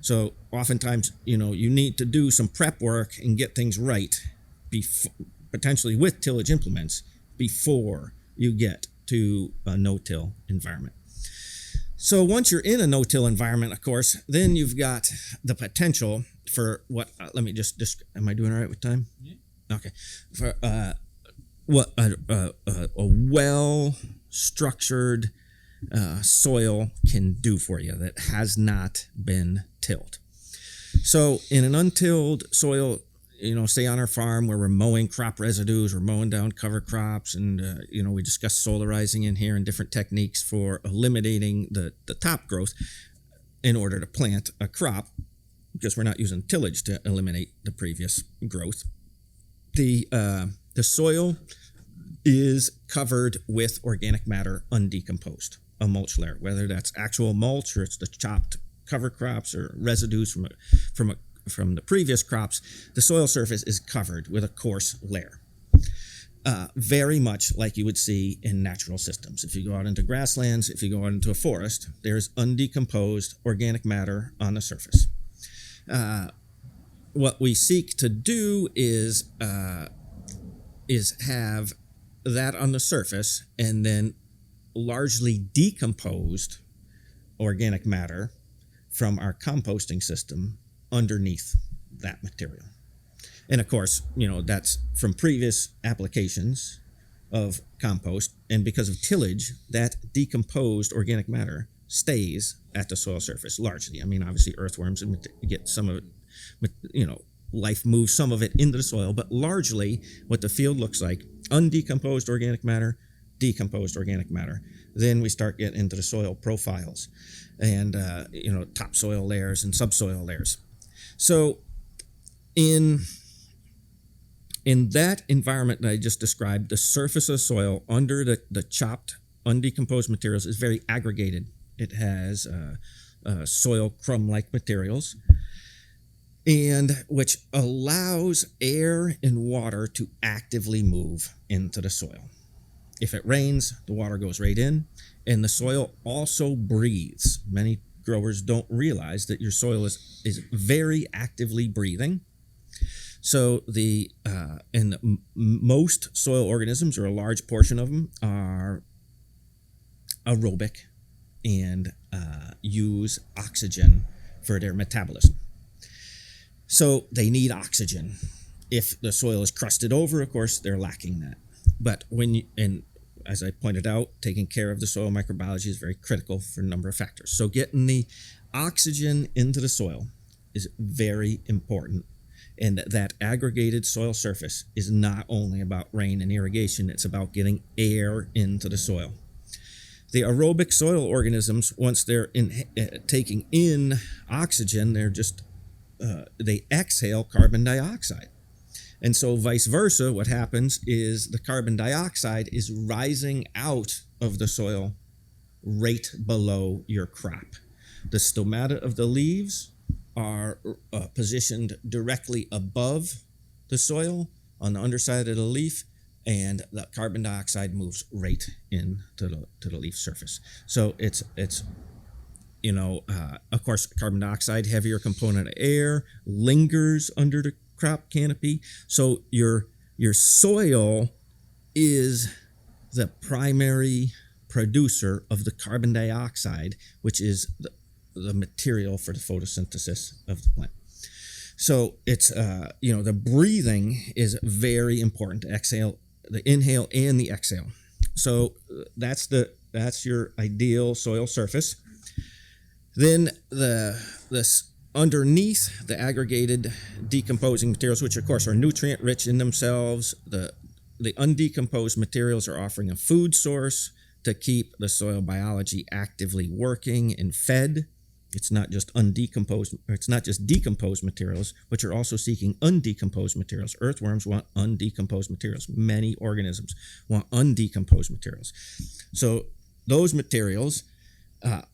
Speaker 3: So oftentimes, you need to do some prep work and get things right, potentially with tillage implements, before you get to a no-till environment. So once you're in a no-till environment, of course, then you've got the potential for what, let me just, am I doing all right with time? Yeah. Okay. For what a well-structured soil can do for you that has not been tilled. So in an untilled soil, say on our farm where we're mowing crop residues, we're mowing down cover crops, and we discuss solarizing in here and different techniques for eliminating the top growth in order to plant a crop, because we're not using tillage to eliminate the previous growth. The soil is covered with organic matter undecomposed, a mulch layer, whether that's actual mulch or it's the chopped cover crops or residues from the previous crops. The soil surface is covered with a coarse layer, very much like you would see in natural systems. If you go out into grasslands, if you go out into a forest, there's undecomposed organic matter on the surface. What we seek to do is have that on the surface, and then largely decomposed organic matter from our composting system underneath that material. And of course, that's from previous applications of compost, and because of tillage, that decomposed organic matter stays at the soil surface largely. I mean, obviously earthworms get some of it, life moves some of it into the soil, but largely what the field looks like, undecomposed organic matter, decomposed organic matter. Then we start getting into the soil profiles and, topsoil layers and subsoil layers. So in that environment that I just described, the surface of soil under the chopped, undecomposed materials is very aggregated. It has soil crumb-like materials. and which allows air and water to actively move into the soil. If it rains, the water goes right in, and the soil also breathes. Many growers don't realize that your soil is very actively breathing. So most soil organisms, or a large portion of them, are aerobic and use oxygen for their metabolism. So they need oxygen. If the soil is crusted over, of course, they're lacking that. But as I pointed out, taking care of the soil microbiology is very critical for a number of factors. So getting the oxygen into the soil is very important. And that aggregated soil surface is not only about rain and irrigation, it's about getting air into the soil. The aerobic soil organisms, once they're taking in oxygen, they exhale carbon dioxide. And so vice versa, what happens is the carbon dioxide is rising out of the soil right below your crop. The stomata of the leaves are positioned directly above the soil on the underside of the leaf, and the carbon dioxide moves right into the leaf surface. So it's of course, carbon dioxide, heavier component of air, lingers under the crop canopy. So your soil is the primary producer of the carbon dioxide, which is the material for the photosynthesis of the plant. So it's the breathing is very important to exhale, the inhale and the exhale. So that's your ideal soil surface. Then this underneath the aggregated decomposing materials, which of course are nutrient rich in themselves, the undecomposed materials are offering a food source to keep the soil biology actively working and fed. It's not just decomposed materials, which are also seeking undecomposed materials. Earthworms want undecomposed materials. Many organisms want undecomposed materials. So those materials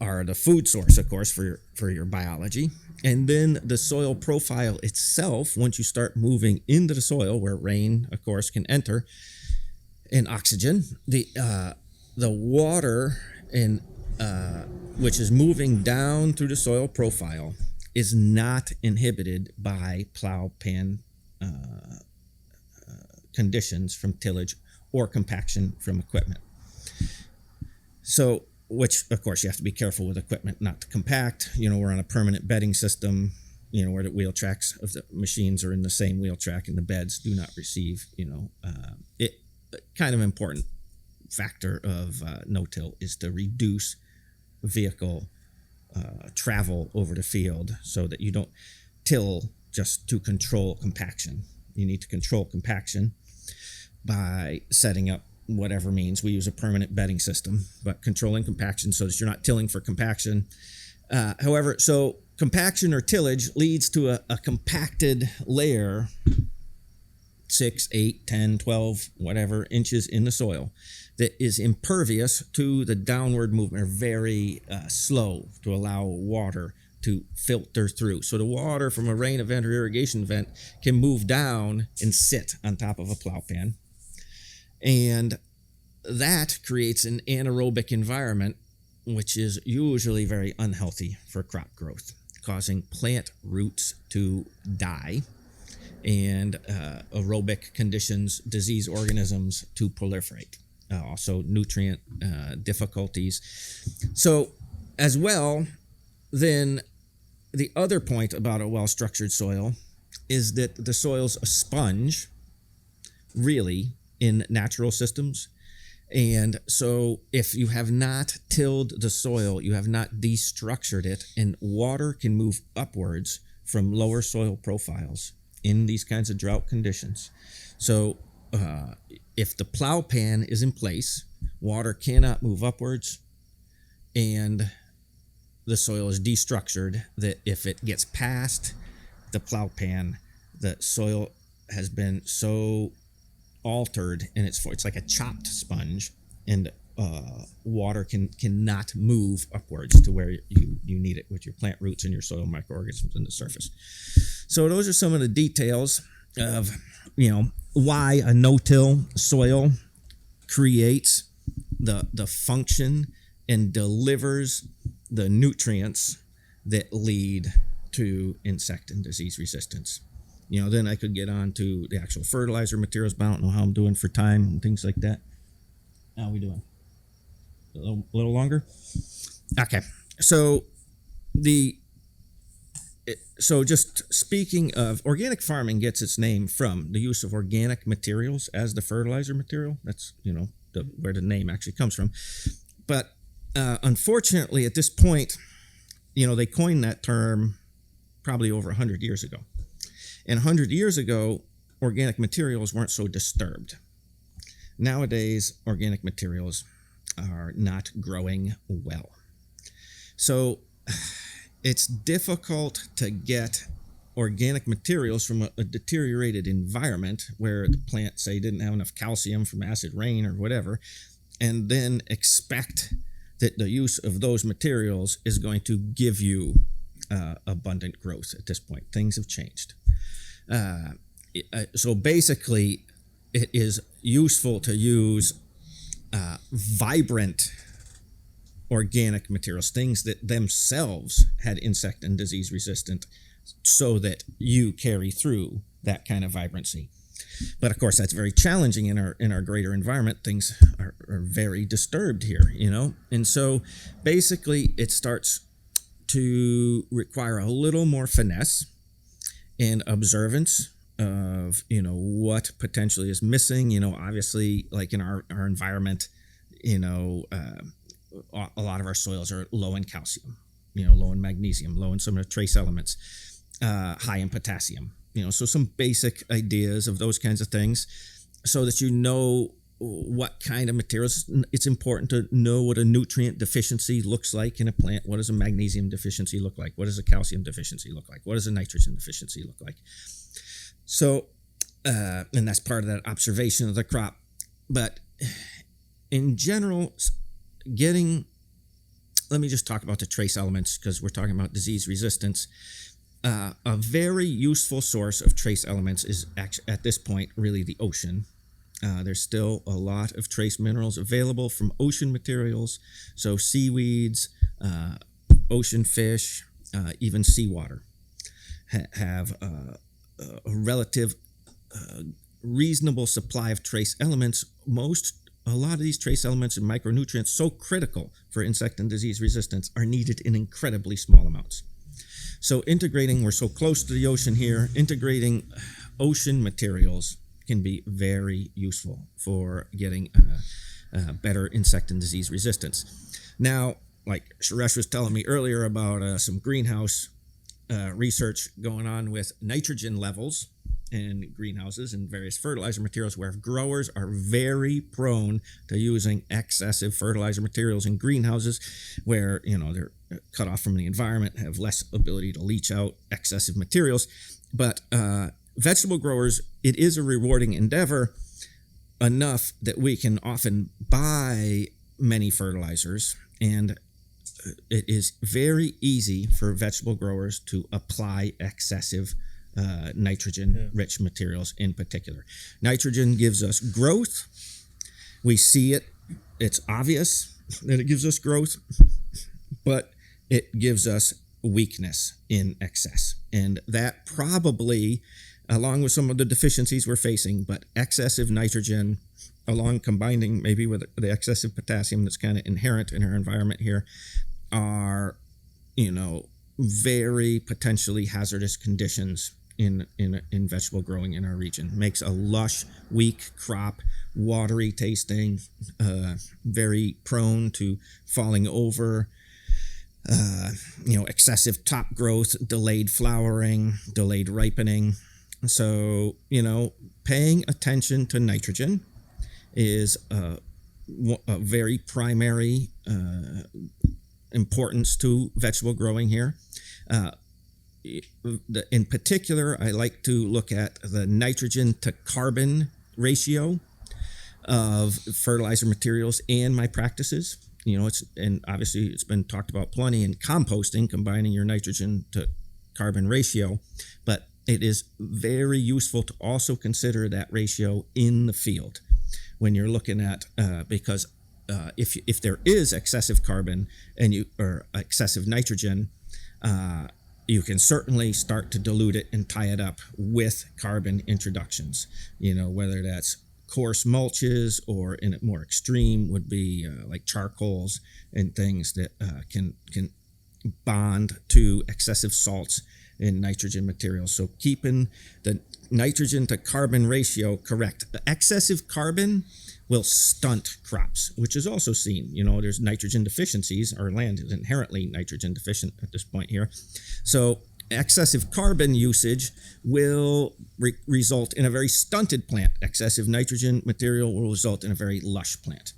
Speaker 3: are the food source, of course, for your biology. And then the soil profile itself, once you start moving into the soil, where rain, of course, can enter, and oxygen, the water which is moving down through the soil profile is not inhibited by plow pan conditions from tillage or compaction from equipment. So, which of course you have to be careful with equipment not to compact. We're on a permanent bedding system, where the wheel tracks of the machines are in the same wheel track and the beds do not receive, it kind of important factor of no-till is to reduce vehicle travel over the field so that you don't till just to control compaction. You need to control compaction by setting up whatever means. We use a permanent bedding system, but controlling compaction so that you're not tilling for compaction. However, so compaction or tillage leads to a compacted layer, 6, 8, 10, 12, whatever inches in the soil that is impervious to the downward movement, or very slow to allow water to filter through. So the water from a rain event or irrigation event can move down and sit on top of a plow pan. And that creates an anaerobic environment, which is usually very unhealthy for crop growth, causing plant roots to die and aerobic conditions, disease organisms to proliferate. Also nutrient difficulties. So as well, then the other point about a well-structured soil is that the soil's a sponge, really, in natural systems. And so if you have not tilled the soil, you have not destructured it, and water can move upwards from lower soil profiles in these kinds of drought conditions. So if the plow pan is in place, water cannot move upwards, and the soil is destructured, that if it gets past the plow pan, the soil has been so altered, and it's like a chopped sponge, and water cannot move upwards to where you need it with your plant roots and your soil microorganisms in the surface. So those are some of the details of why a no-till soil creates the function and delivers the nutrients that lead to insect and disease resistance. Then I could get on to the actual fertilizer materials, but I don't know how I'm doing for time and things like that. How are we doing? A little longer? Okay. So just speaking of, organic farming gets its name from the use of organic materials as the fertilizer material. That's, where the name actually comes from. But unfortunately, at this point, they coined that term probably over 100 years ago. And 100 years ago, organic materials weren't so disturbed. Nowadays, organic materials are not growing well. So it's difficult to get organic materials from a deteriorated environment where the plant, say, didn't have enough calcium from acid rain or whatever, and then expect that the use of those materials is going to give you abundant growth. At this point, things have changed. So basically, it is useful to use vibrant organic materials, things that themselves had insect and disease resistant, so that you carry through that kind of vibrancy. But of course, that's very challenging in our greater environment. Things are very disturbed here, and so basically it starts to require a little more finesse and observance of what potentially is missing. Obviously, like in our environment, a lot of our soils are low in calcium, low in magnesium, low in some of the trace elements, high in potassium. So some basic ideas of those kinds of things, so that what kind of materials. It's important to know what a nutrient deficiency looks like in a plant. What does a magnesium deficiency look like? What does a calcium deficiency look like? What does a nitrogen deficiency look like? So, and that's part of that observation of the crop. But in general, let me just talk about the trace elements, because we're talking about disease resistance. A very useful source of trace elements is actually, at this point, really the ocean. There's still a lot of trace minerals available from ocean materials, so seaweeds, ocean fish, even seawater have a relative reasonable supply of trace elements. A lot of these trace elements and micronutrients, so critical for insect and disease resistance, are needed in incredibly small amounts. So we're so close to the ocean here, integrating ocean materials can be very useful for getting better insect and disease resistance. Now, like Suresh was telling me earlier about some greenhouse research going on with nitrogen levels in greenhouses and various fertilizer materials, where growers are very prone to using excessive fertilizer materials in greenhouses, where they're cut off from the environment, have less ability to leach out excessive materials. But vegetable growers, it is a rewarding endeavor enough that we can often buy many fertilizers, and it is very easy for vegetable growers to apply excessive nitrogen-rich materials in particular. Nitrogen gives us growth. We see it. It's obvious that it gives us growth, but it gives us weakness in excess. And that probably, along with some of the deficiencies we're facing, but excessive nitrogen, combining maybe with the excessive potassium that's kind of inherent in our environment here, are, very potentially hazardous conditions in vegetable growing in our region. Makes a lush, weak crop, watery tasting, very prone to falling over, excessive top growth, delayed flowering, delayed ripening. So, paying attention to nitrogen is a very primary importance to vegetable growing here. In particular, I like to look at the nitrogen to carbon ratio. of fertilizer materials and my practices. And obviously it's been talked about plenty in composting, combining your nitrogen to carbon ratio, but it is very useful to also consider that ratio in the field when you're looking at, because if there is excessive carbon or excessive nitrogen, you can certainly start to dilute it and tie it up with carbon introductions, whether that's coarse mulches or in a more extreme would be like charcoals and things that can bond to excessive salts in nitrogen materials. So keeping the nitrogen to carbon ratio correct. Excessive carbon will stunt crops, which is also seen. There's nitrogen deficiencies. Our land is inherently nitrogen deficient at this point here. So excessive carbon usage will result in a very stunted plant. Excessive nitrogen material will result in a very lush plant.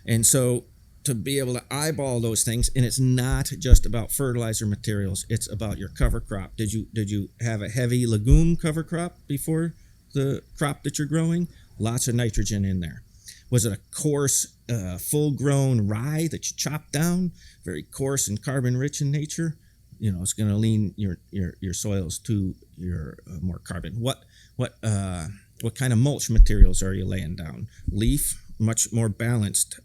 Speaker 3: And so to be able to eyeball those things, and it's not just about fertilizer materials, it's about your cover crop. Did you have a heavy legume cover crop before the crop that you're growing? Lots of nitrogen in there. Was it a coarse, full-grown rye that you chopped down? Very coarse and carbon-rich in nature. It's going to lean your soils to your more carbon. What kind of mulch materials are you laying down? Leaf, much more balanced.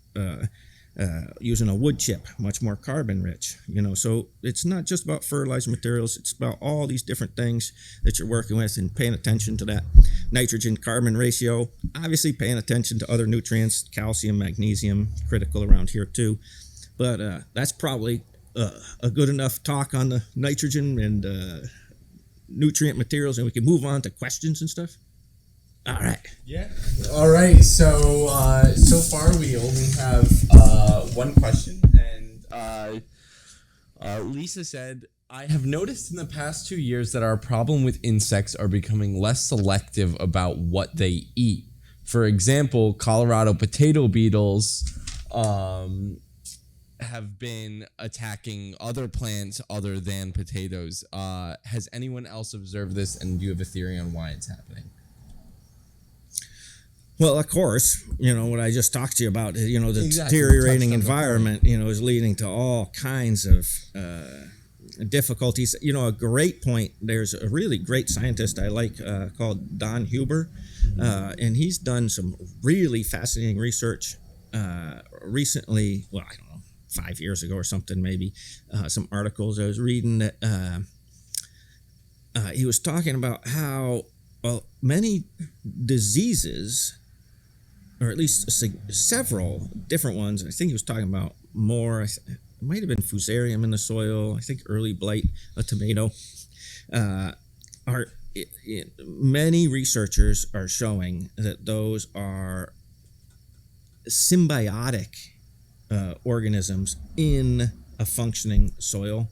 Speaker 3: Using a wood chip, much more carbon rich. So it's not just about fertilizer materials. It's about all these different things that you're working with and paying attention to that nitrogen carbon ratio. Obviously paying attention to other nutrients, calcium, magnesium, critical around here too. But that's probably a good enough talk on the nitrogen and nutrient materials, and we can move on to questions and stuff. All right.
Speaker 1: Yeah. All right. So so far we only have one question, and Lisa said, "I have noticed in the past 2 years that our problem with insects are becoming less selective about what they eat. For example, Colorado potato beetles have been attacking other plants other than potatoes. Has anyone else observed this, and do you have a theory on why it's happening?"
Speaker 3: Well, of course, what I just talked to you about, the deteriorating environment, is leading to all kinds of difficulties. A great point, there's a really great scientist I like called Don Huber, and he's done some really fascinating research recently, well, I don't know, 5 years ago or something, maybe, some articles I was reading that he was talking about how, many diseases, or at least several different ones. I think he was talking about more. It might have been fusarium in the soil. I think early blight, a tomato. Many researchers are showing that those are symbiotic organisms in a functioning soil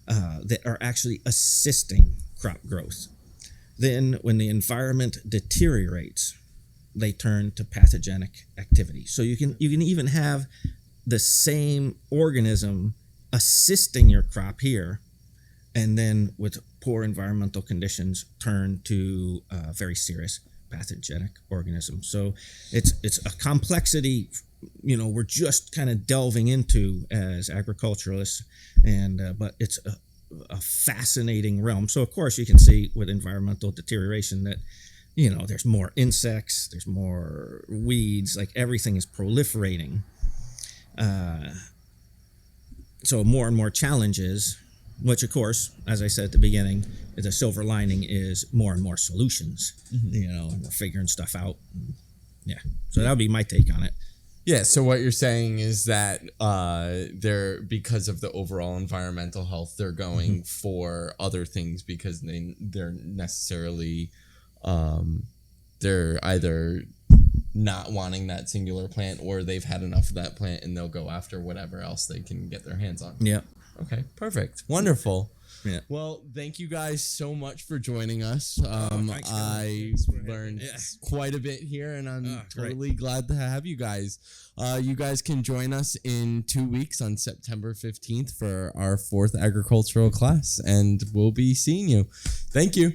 Speaker 3: that are actually assisting crop growth. Then, when the environment deteriorates, they turn to pathogenic activity. So you can even have the same organism assisting your crop here, and then with poor environmental conditions, turn to very serious pathogenic organisms. So it's a complexity, we're just kind of delving into as agriculturalists, and but it's a fascinating realm. So of course you can see with environmental deterioration that there's more insects, there's more weeds, like everything is proliferating. So more and more challenges, which of course, as I said at the beginning, the silver lining is more and more solutions. And we're figuring stuff out. Yeah. So that would be my take on it.
Speaker 1: Yeah, so what you're saying is that they're, because of the overall environmental health, they're going for other things because they're necessarily they're either not wanting that singular plant, or they've had enough of that plant and they'll go after whatever else they can get their hands on.
Speaker 3: Yeah.
Speaker 1: Okay, perfect. Wonderful.
Speaker 3: Yeah.
Speaker 1: Well, thank you guys so much for joining us. I learned quite a bit here, and I'm totally glad to have you guys. You guys can join us in 2 weeks on September 15th for our 4th agricultural class, and we'll be seeing you. Thank you.